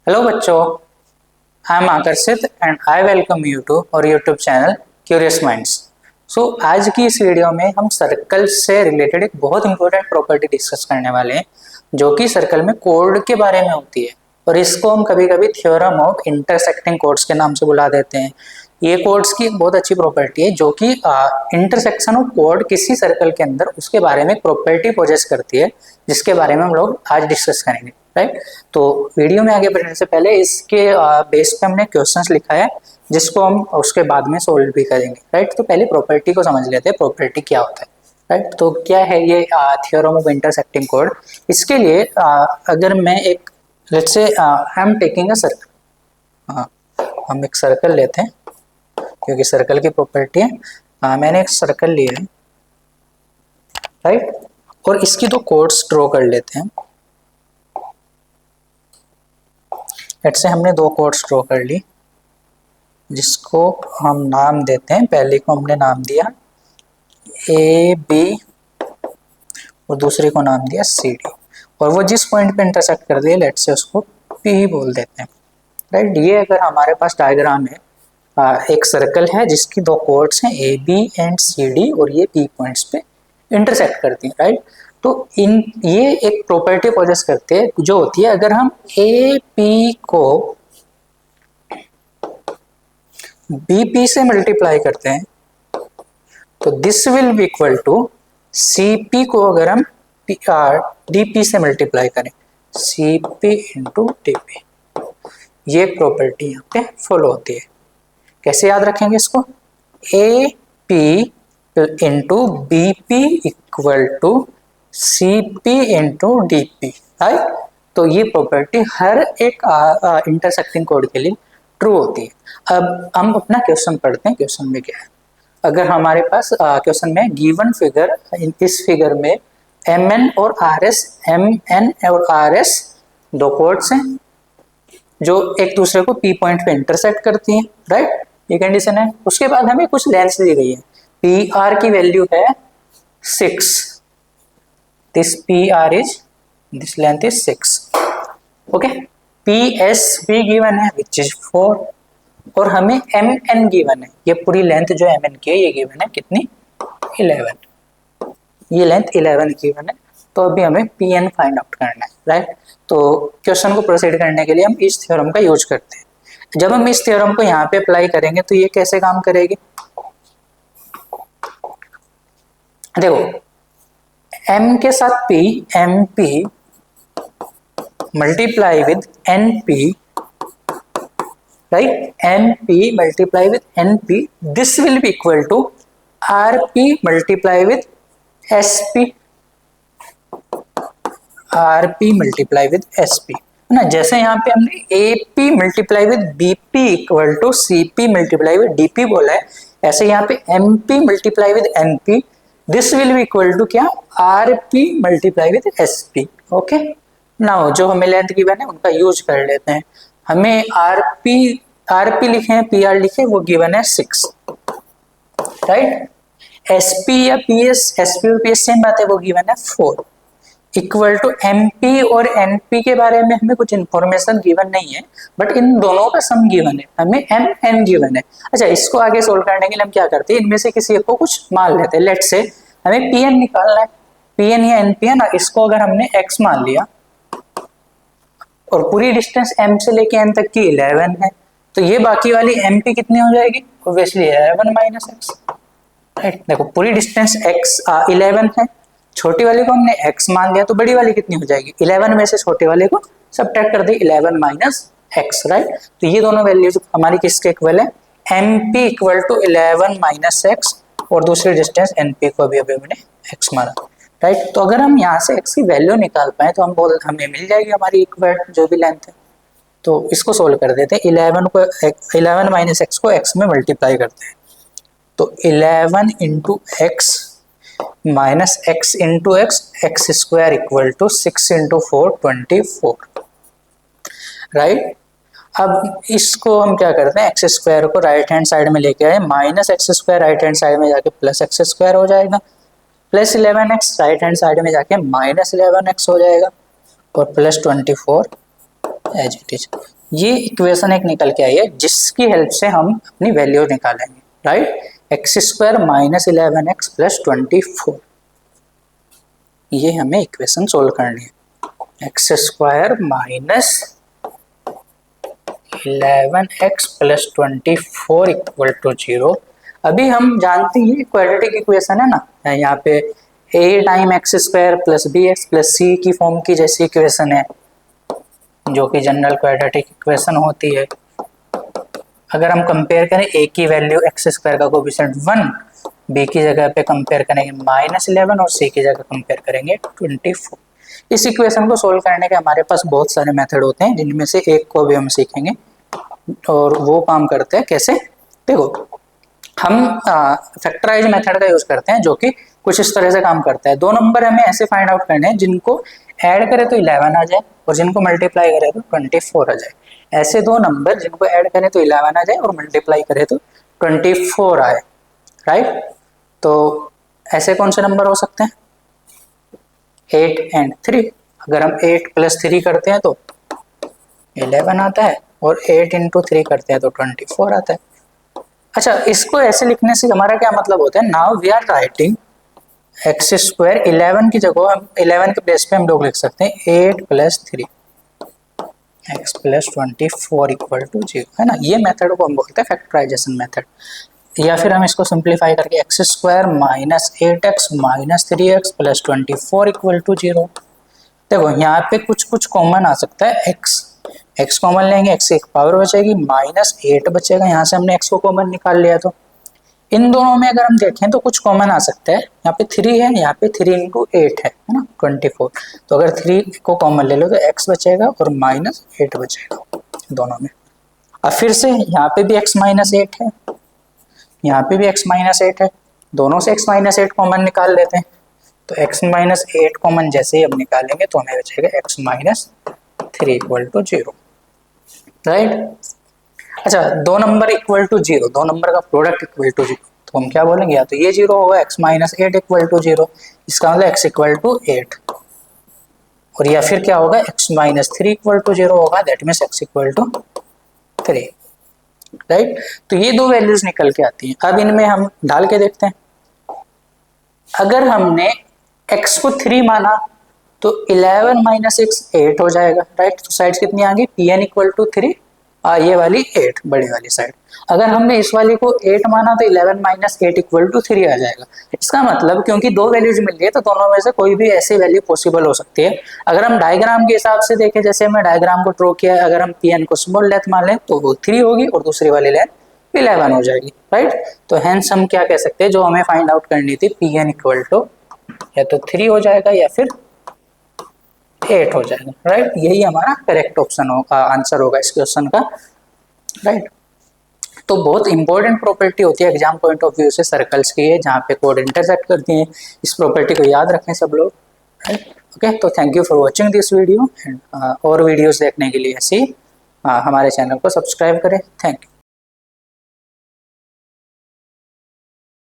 Hello बच्चों, I am Akarshit and I welcome you to our YouTube channel curious minds. आज की इस video में हम सर्कल से रिलेटेड एक बहुत इंपॉर्टेंट प्रॉपर्टी डिस्कस करने वाले हैं जो कि सर्कल में कोड के बारे में होती है और इसको हम कभी कभी थ्योरम ऑफ इंटरसेक्टिंग कोड्स के नाम से बुला देते हैं। ये कोड्स की बहुत अच्छी प्रॉपर्टी है जो कि इंटरसेक्शन ऑफ कोड किसी सर्कल के अंदर उसके बारे में एक प्रॉपर्टी पोजेस करती है जिसके बारे में हम लोग आज डिस्कस करेंगे। राइट, तो वीडियो में आगे बढ़ने से पहले इसके बेस पे हमने क्वेश्चंस लिखा है जिसको हम उसके बाद में सोल्व भी करेंगे। राइट, तो पहले प्रॉपर्टी को समझ लेते हैं, प्रॉपर्टी क्या होता है। राइट, तो क्या है ये थ्योरम ऑफ इंटरसेक्टिंग कोड। इसके लिए अगर मैं एक let's say I am taking a circle, हम एक सर्कल लेते हैं क्योंकि सर्कल की प्रॉपर्टी है। मैंने एक सर्कल लिया है, राइट, और इसकी दो कोड्स ड्रॉ कर लेते हैं। लेट्स से हमने दो कोड्स ड्रॉ कर ली जिसको हम नाम देते हैं, पहले को हमने नाम दिया ए बी और दूसरे को नाम दिया सी डी, और वो जिस पॉइंट पे इंटरसेक्ट कर दिए लेट्स से उसको पी ही बोल देते हैं। राइट, ये अगर हमारे पास डायग्राम है, एक सर्कल है जिसकी दो कोड्स हैं A B and C D और ये पी पॉइंट्स पे इंटरसेक्ट करती हैं। राइट, तो ये एक प्रॉपर्टी पोजेस करते हैं जो होती है अगर हम ए पी को बी पी से मल्टीप्लाई करते हैं तो this will be equal to C P को अगर हम डी पी से मल्टीप्लाई करें, C P into D P. ये प्रॉपर्टी यहाँ पे फॉलो होती है। कैसे याद रखेंगे इसको? A P into B P equal to C P into D P. Right, तो ये प्रॉपर्टी हर एक इंटरसेक्टिंग कोड के लिए ट्रू होती है। अब हम अपना क्वेश्चन पढ़ते हैं। क्वेश्चन में क्या है, अगर हमारे पास क्वेश्चन में गिवन फिगर, इस फिगर में एम एन और आर एस, एम एन और आर एस दो कोड्स हैं जो एक दूसरे को पी पॉइंट पे इंटरसेक्ट करती हैं। राइट, ये कंडीशन है। उसके बाद हमें कुछ लेंथ दी गई है, पी आर की वैल्यू है 6, this PR is, this length is 6. Okay, PS भी गिवन है which is 4 और हमें MN गिवन है, ये पूरी लेंथ जो MN की है ये गिवन है कितनी? 11। ये लेंथ 11 गिवन है, तो अभी हमें PN फाइंड आउट करना है। राइट, तो क्वेश्चन को प्रोसीड करने के लिए हम इस थ्योरम का यूज करते हैं। जब हम इस थ्योरम को यहाँ पे अप्लाई करेंगे तो ये कैसे काम करेगी? देखो, M के साथ P, MP multiply with NP, right, MP multiply with NP, this will be equal to RP multiply with SP, RP multiply with SP, है ना। जैसे यहाँ पे हमने AP multiply with BP equal to CP multiply with DP बोला है, ऐसे यहाँ पे MP multiply with NP, this will be equal to क्या? RP multiply with SP। Okay, now जो हमें लेंथ गिवन है उनका यूज कर लेते हैं। हमें RP लिखे हैं, PR लिखे, वो गिवन है 6। राइट, SP या PS, SP और PS सेम बात है, वो गिवन है 4 इक्वल टू MP और NP के बारे में हमें कुछ इंफॉर्मेशन गिवन नहीं है, बट इन दोनों का सम गिवन है, हमें MN गिवन है। अच्छा, इसको आगे सोल्व करने के लिए हम क्या करते हैं, इनमें से किसी एक को कुछ मान लेते हैं। लेट्स से हमें PN निकालना है, PN या NP है ना, इसको अगर हमने X मान लिया और पूरी डिस्टेंस M से लेके N तक की 11 है, तो ये बाकी वाली MP कितनी हो जाएगी? Obviously 11 minus x. राइट, देखो पूरी डिस्टेंस X 11 है, छोटी वाली को हमने X मान लिया, तो बड़ी वाली कितनी हो जाएगी? 11 में से छोटे वाले को सब्ट्रैक्ट कर दे, 11 माइनस एक्स। राइट, तो ये दोनों वैल्यूज हमारी किसके इक्वल है? MP equal to 11 minus x और दूसरी डिस्टेंस NP को अभी हमने X माना। राइट, तो अगर हम यहाँ से X की वैल्यू निकाल पाए तो हमें मिल जाएगी हमारी इक्वल जो भी लेंथ है। तो इसको सोल्व कर देते हैं। 11 माइनस एक्स को X में मल्टीप्लाई करते हैं, तो 11 into x minus x into x square equal to 6 into 4 24। Right, अब इसको हम क्या करते हैं, एक्स स्क्वायर को राइट हैंड साइड में लेके आए, minus x square right hand side में जाके प्लस एक्स स्क्वायर हो जाएगा, plus 11x right hand side में जाके माइनस 11x हो जाएगा और प्लस 24 एज इट इज। ये इक्वेशन एक निकल के आई है जिसकी हेल्प से हम अपनी वैल्यू निकालेंगे, right. X square minus 11x plus 24, ये हमें इक्वेशन सोल्व करनी है। X square minus 11x plus 24 equal to 0। अभी हम जानते हैं क्वाड्रेटिक इक्वेशन है ना, यहाँ पे a time x square plus b x plus c की फॉर्म की जैसी इक्वेशन है, जो कि जनरल क्वाड्रेटिक इक्वेशन होती है। अगर हम कंपेयर करें a की वैल्यू एक्स स्क्वायर का कोएफिशिएंट 1, b की जगह पे कंपेयर करेंगे -11 और c की जगह कंपेयर करेंगे 24। इस इक्वेशन को सोल्व करने के हमारे पास बहुत सारे मेथड होते हैं, जिनमें से एक को भी हम सीखेंगे। और वो काम करते हैं कैसे, देखो हम फैक्टराइज मेथड का यूज करते हैं, जो कि कुछ इस तरह से काम करता है। दो नंबर हमें ऐसे फाइंड आउट करने हैं जिनको ऐड करें तो 11 आ जाए और जिनको मल्टीप्लाई करें तो 24 आ जाए। ऐसे दो नंबर जिनको ऐड करें तो 11 आ जाए और मल्टीप्लाई करें तो 24 आए, राइट। तो ऐसे कौन से नंबर हो सकते हैं, 8 एंड 3। अगर हम 8 प्लस 3 करते हैं तो 11 आता है और 8 इंटू 3 करते हैं तो 24 आता है। अच्छा, इसको ऐसे लिखने से हमारा क्या मतलब होता है, now we are writing x square 11 की जगह हम 11 के प्लेस पे हम लोग लिख सकते हैं 8 plus 3 x plus 24 equal to 0, है ना। ये मेथड को हम बोलते हैं फैक्टराइजेशन मेथड। या फिर हम इसको सिंप्लीफाई करके x square minus 8x minus 3x plus 24 equal to 0। देखो यहाँ पे कुछ कुछ कॉमन आ सकता है, x कॉमन लेंगे, x एक पावर बचेगी, -8 बचेगा, यहाँ से हमने x को कॉमन निकाल लिया। तो इन दोनों में अगर हम देखें तो कुछ कॉमन आ सकता है, यहाँ पे 3 है, यहाँ पे 3 इंटू 8 है ना 24। तो अगर 3 को कॉमन ले लो तो x बचेगा और -8 बचेगा दोनों में। अब फिर से यहाँ पे भी x -8 है, यहाँ पे भी x -8 है, दोनों से x -8 कॉमन निकाल लेते हैं। तो x -8 कॉमन जैसे ही हम निकालेंगे तो हमें बचेगा x -3 इक्वल टू 0, राइट। अच्छा, दो नंबर इक्वल टू 0, दो नंबर का प्रोडक्ट इक्वल टू 0, तो हम क्या बोलेंगे, या तो ये 0 होगा x -8 इक्वल टू 0, इसका मतलब x इक्वल टू 8, और या फिर क्या होगा x -3 इक्वल टू 0 होगा, that means x equal to 3, right. तो ये दो वैल्यूज निकल के आती हैं। अब इनमें हम डाल के देखते हैं। अगर हमने x को 3 माना तो 11 - x 8 हो जाएगा, राइट। तो साइड्स कितनी आ गई, pn इक्वल टू 3, ये वाली 8 बड़ी वाली साइड। अगर हमने इस वाली को 8 माना तो 11 - 8 इक्वल टू 3 आ जाएगा। इसका मतलब क्योंकि दो वैल्यूज मिल रही है तो दोनों में से कोई भी ऐसी वैल्यू पॉसिबल हो सकती है। अगर हम डायग्राम के हिसाब से देखें, जैसे हमने डायग्राम को ड्रॉ किया है, अगर हम pn को स्मॉल लेंथ मान लें तो वो 3 होगी और दूसरी वाली लेंथ 11 हो जाएगी, राइट। तो हेंस हम क्या कह सकते हैं, जो हमें फाइंड आउट करनी थी, pn इक्वल टू या तो 3 हो जाएगा या फिर 8 हो जाएगा, राइट। यही हमारा करेक्ट ऑप्शन होगा, आंसर होगा इस क्वेश्चन का, राइट। तो बहुत इंपॉर्टेंट प्रॉपर्टी होती है एग्जाम पॉइंट ऑफ व्यू से सर्कल्स की है, जहाँ पे कोड इंटरसेक्ट करती हैं। इस प्रॉपर्टी को याद रखें सब लोग, राइट। ओके, तो thank you for watching this video and और वीडियोस देखने के लिए ऐसे हमारे चैनल को सब्सक्राइब करें। Thank you.